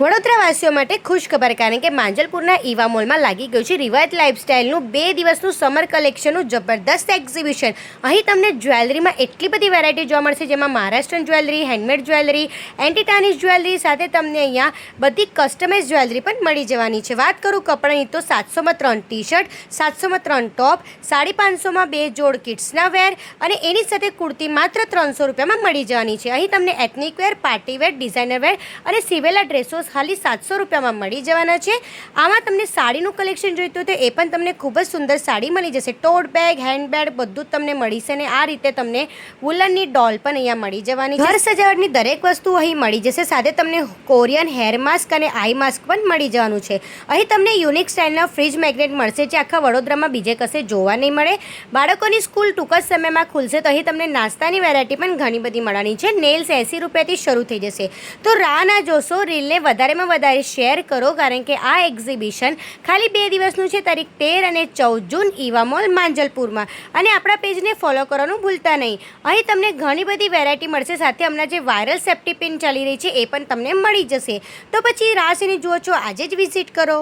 વડોદરાવાસીઓ માટે ખુશખબર, કારણ કે માંજલપુરના ઈવા મોલમાં લાગી ગયું છે રિવાયત લાઇફસ્ટાઇલનું 2 દિવસનું સમર કલેક્શનનું જબરદસ્ત એક્ઝિબિશન। અહીં તમને જ્વેલરીમાં એટલી બધી વેરાયટી જોવા મળશે, જેમાં મહારાષ્ટ્રન જ્વેલરી, હેન્ડમેડ જ્વેલરી, એન્ટીટાનિશ જ્વેલરી સાથે તમને અહીંયા બધી કસ્ટમાઇઝ જ્વેલરી પણ મળી જવાની છે। વાત કરું કપડાની તો 700માં 3 ટી શર્ટ, 700માં 3 ટોપ, 550માં 2 જોડ કિડ્સના વેર અને એની સાથે કુર્તી માત્ર 300 રૂપિયામાં મળી જવાની છે। અહીં તમને એથનિક વેર, પાર્ટી વેર, ડિઝાઇનર વેર અને સિવેલા ડ્રેસો ખાલી 700 રૂપિયામાં મળી જવાના છે। આમાં તમને સાડીનું કલેક્શન જોઈતું તો એ પણ તમને ખૂબ જ સુંદર સાડી મળી જશે। ટોટ બેગ, હેન્ડબેગ બધું જ તમને મળી છે અને આ રીતે તમને વુલનની ડોલ પણ અહીંયા મળી જવાની છે। ઘર સજાવટની દરેક વસ્તુ અહીં મળી જશે, સાથે તમને કોરિયન હેર માસ્ક અને આઈ માસ્ક પણ મળી જવાનું છે। અહીં તમને યુનિક સ્ટાઇલના ફ્રીજ મેગ્નેટ મળશે, જે આખા વડોદરામાં બીજે કશે જોવા નહીં મળે। બાળકોની સ્કૂલ ટૂંક જ સમયમાં ખુલશે, તો અહીં તમને નાસ્તાની વેરાયટી પણ ઘણી બધી મળવાની છે। નેલ્સ 80 રૂપિયાથી શરૂ થઈ જશે, તો રાહ ના જોશો, રીલને વધારેમાં વધારે શેર કરો, કારણ કે આ એક્ઝિબિશન ખાલી 2 દિવસનું છે, તારીખ 13 અને 14 જૂન ઈવા મોલ માંજલપુરમાં। અને આપણા પેજને ફોલો કરવાનું ભૂલતા નહીં। અહીં તમને ઘણી બધી વેરાયટી મળશે, સાથે હમણાં જે વાયરલ સેફ્ટી પિન ચાલી રહી છે એ પણ તમને મળી જશે। તો પછી રાહ શેની જુઓ છો, આજે જ વિઝિટ કરો।